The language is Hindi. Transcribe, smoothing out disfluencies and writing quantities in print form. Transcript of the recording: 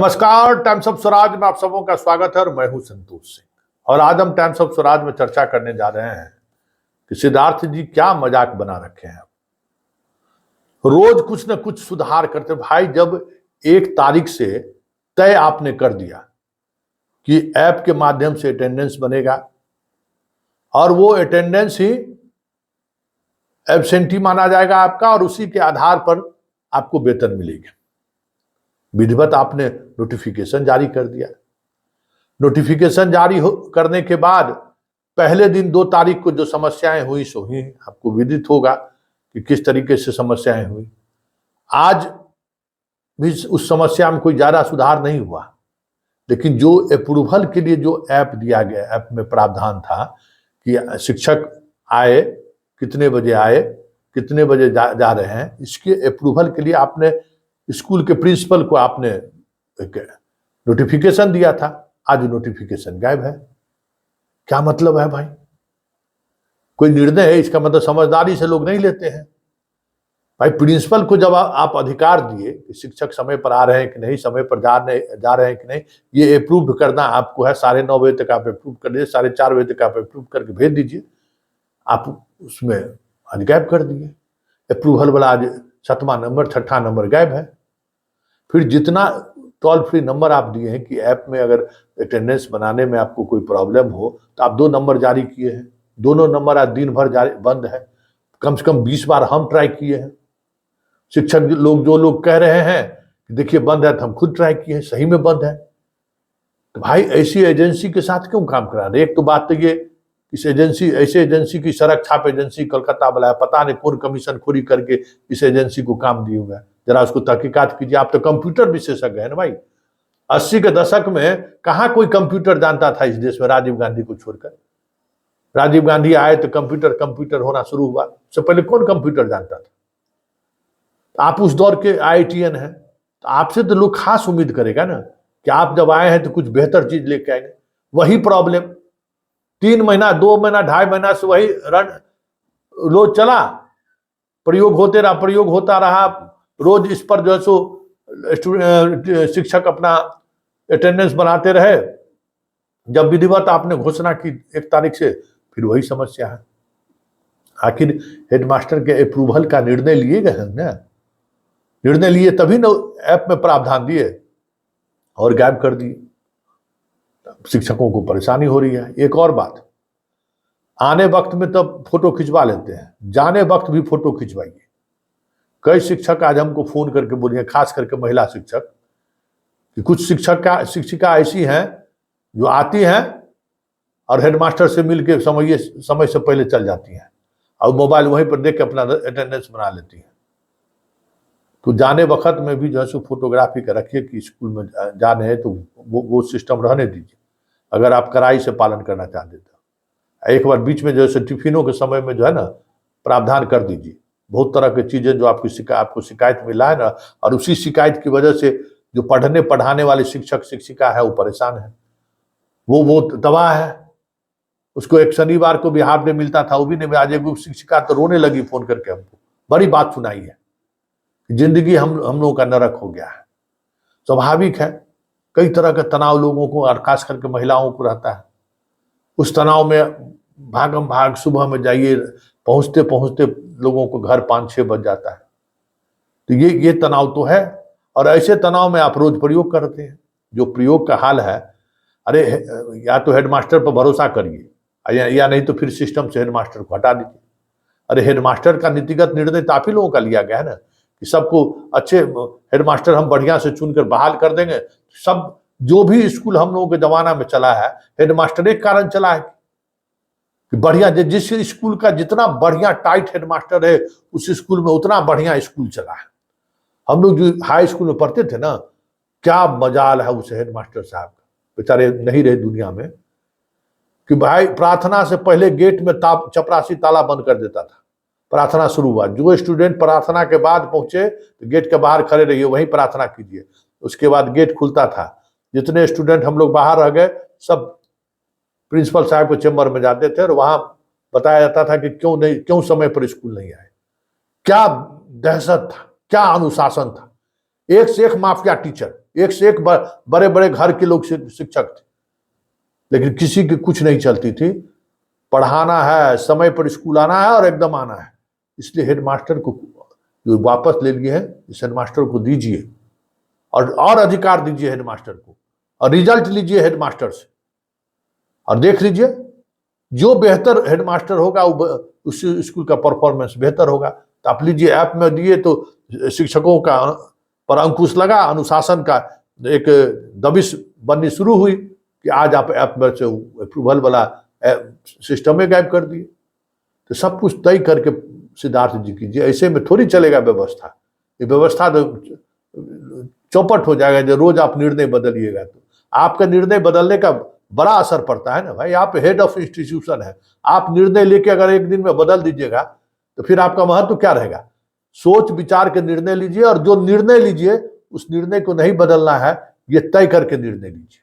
नमस्कार, टाइम्स ऑफ स्वराज में आप सबों का स्वागत है और मैं हूं संतोष सिंह। और आज हम टाइम्स ऑफ स्वराज में चर्चा करने जा रहे हैं कि सिद्धार्थ जी क्या मजाक बना रखे हैं। रोज कुछ न कुछ सुधार करते भाई। जब 1 तारीख से तय आपने कर दिया कि ऐप के माध्यम से अटेंडेंस बनेगा और वो अटेंडेंस ही एब्सेंटी माना जाएगा आपका और उसी के आधार पर आपको वेतन मिलेगा। विधिवत आपने नोटिफिकेशन जारी कर दिया। नोटिफिकेशन जारी करने के बाद पहले दिन 2 तारीख को जो समस्याएं हुई सो ही आपको विदित होगा कि किस तरीके से समस्याएं हुई। आज भी उस समस्या में कोई ज्यादा सुधार नहीं हुआ, लेकिन जो अप्रूवल के लिए जो ऐप दिया गया, ऐप में प्रावधान था कि शिक्षक आए, कितने बजे आए, कितने बजे जा रहे हैं, इसके अप्रूवल के लिए आपने स्कूल के प्रिंसिपल को आपने एक नोटिफिकेशन दिया था। आज नोटिफिकेशन गायब है। क्या मतलब है भाई? कोई निर्णय है, इसका मतलब समझदारी से लोग नहीं लेते हैं भाई। प्रिंसिपल को जब आप अधिकार दिए कि शिक्षक समय पर आ रहे हैं कि नहीं, समय पर जा रहे हैं कि नहीं, ये अप्रूव करना आपको है। 9:30 बजे तक आप अप्रूव कर दीजिए, 4:30 बजे तक आप अप्रूव करके भेज दीजिए। आप उसमें आज गायब कर दिए। अप्रूवल वाला आज 7वां नंबर 6ठा नंबर गायब है। फिर जितना टोल फ्री नंबर आप दिए हैं कि ऐप में अगर अटेंडेंस बनाने में आपको कोई प्रॉब्लम हो तो आप 2 नंबर जारी किए हैं। दोनों नंबर आज दिन भर बंद है। कम से कम 20 बार हम ट्राई किए हैं। शिक्षक लोग जो लोग कह रहे हैं कि देखिए बंद है, तो हम खुद ट्राई किए हैं, सही में बंद है। तो भाई ऐसी एजेंसी के साथ क्यों काम करा रहे? एक तो बात तो ये, इस एजेंसी, ऐसे एजेंसी की सड़क छाप एजेंसी कोलकाता वाला है, पता नहीं कौन कमीशन खोरी करके इस एजेंसी को काम दिए हुआ है। जरा उसको तहकीकात कीजिए। आप तो कंप्यूटर विशेषज्ञ है ना भाई। 80 के दशक में कहां कोई कंप्यूटर जानता था इस देश में, राजीव गांधी को छोड़कर। राजीव गांधी आए तो कंप्यूटर होना शुरू हुआ। उससे पहले कौन कंप्यूटर जानता था? आप उस दौर के IITN हैं, तो आपसे तो लोग खास उम्मीद करेगा ना कि आप जब आए हैं तो कुछ बेहतर चीज लेके आएंगे। वही प्रॉब्लम 3 महीना, 2 महीना, 2.5 महीना से वही रन रोज चला। प्रयोग होता रहा। रोज इस पर जो है सो शिक्षक अपना अटेंडेंस बनाते रहे। जब विधिवत आपने घोषणा की 1 तारीख से, फिर वही समस्या है। आखिर हेडमास्टर के अप्रूवल का निर्णय लिए गए हैं ना, निर्णय लिए तभी न ऐप में प्रावधान दिए और गायब कर दिए। शिक्षकों को परेशानी हो रही है। एक और बात, आने वक्त में तब फोटो खिंचवा लेते हैं, जाने वक्त भी फोटो खिंचवाइए। कई शिक्षक आज हमको फोन करके बोलिए, खास करके महिला शिक्षक, कि कुछ शिक्षिका ऐसी हैं जो आती हैं और हेडमास्टर से मिलके समय से पहले चल जाती हैं और मोबाइल वहीं पर देख के अपना अटेंडेंस बना लेती हैं। तो जाने वक्त में भी जो है सो फोटोग्राफी का रखिए कि स्कूल में जा रहे हैं तो वो सिस्टम रहने दीजिए, अगर आप कड़ाई से पालन करना चाहते तो। एक बार बीच में जो है टिफिनों के समय में जो है ना प्रावधान कर दीजिए। बहुत तरह की चीजें जो आपको शिकायत मिला है ना, और उसी शिकायत की वजह से जो पढ़ाने वाले शिक्षक शिक्षिका है वो परेशान है, वो तबाह है। उसको एक शनिवार को भी हाफ डे मिलता था, वो भी नहीं। आज एक शिक्षिका तो रोने लगी फोन करके, हमको बड़ी बात सुनाई है। जिंदगी हम लोगों का नरक हो गया है। स्वाभाविक है, कई तरह का तनाव लोगों को और खास करके महिलाओं को रहता है। उस तनाव में भागम भाग, सुबह में जाइए, पहुंचते पहुंचते लोगों को घर 5-6 बज जाता है। तो ये तनाव तो है। और ऐसे तनाव में आप रोज प्रयोग करते हैं। जो प्रयोग का हाल है, अरे या तो हेडमास्टर पर भरोसा करिए या नहीं तो फिर सिस्टम से हेडमास्टर को हटा दीजिए। अरे हेडमास्टर का नीतिगत निर्णय तो आप ही लोगों का लिया गया है ना कि सबको अच्छे हेडमास्टर हम बढ़िया से चुनकर बहाल कर देंगे। सब जो भी स्कूल हम लोगों के जमाना में चला है, हेडमास्टर एक कारण चला है कि बढ़िया, जिस स्कूल का जितना बढ़िया टाइट हेडमास्टर है, उस स्कूल में उतना बढ़िया स्कूल चला है। हम लोग जो हाई स्कूल में पढ़ते थे ना, क्या मजाल है उस हेडमास्टर साहब का, बेचारे नहीं रहे दुनिया में, कि भाई प्रार्थना से पहले गेट में चपरासी ताला बंद कर देता था। प्रार्थना शुरू हुआ, जो स्टूडेंट प्रार्थना के बाद पहुंचे तो गेट के बाहर खड़े रहिए, वहीं प्रार्थना कीजिए। उसके बाद गेट खुलता था। जितने स्टूडेंट हम लोग बाहर रह गए, सब प्रिंसिपल साहब के चेम्बर में जाते थे और वहां बताया जाता था कि क्यों समय पर स्कूल नहीं आए। क्या दहशत था, क्या अनुशासन था। एक से एक माफिया टीचर, एक से एक बड़े बड़े घर के लोग शिक्षक थे, लेकिन किसी की कुछ नहीं चलती थी। पढ़ाना है, समय पर स्कूल आना है और एकदम आना है। इसलिए हेडमास्टर को जो वापस ले लिए हैं, इस हेडमास्टर को दीजिए और अधिकार दीजिए हेडमास्टर को, और रिजल्ट लीजिए हेडमास्टर से और देख लीजिए जो बेहतर हेडमास्टर होगा उस स्कूल का परफॉर्मेंस बेहतर होगा। तो आप लीजिए, ऐप में दिए तो शिक्षकों का पर अंकुश लगा, अनुशासन का एक दबिश बननी शुरू हुई कि आज आप ऐप में से अप्रूवल वाला सिस्टम में गायब कर दिए। तो सब कुछ तय करके सिद्धार्थ जी कीजिए, ऐसे में थोड़ी चलेगा व्यवस्था। ये व्यवस्था तो चौपट हो जाएगा जो रोज आप निर्णय बदलिएगा। तो आपका निर्णय बदलने का बड़ा असर पड़ता है ना भाई। आप हेड ऑफ इंस्टीट्यूशन है, आप निर्णय लेके अगर एक दिन में बदल दीजिएगा तो फिर आपका महत्व क्या रहेगा। सोच विचार के निर्णय लीजिए, और जो निर्णय लीजिए उस निर्णय को नहीं बदलना है, ये तय करके निर्णय लीजिए।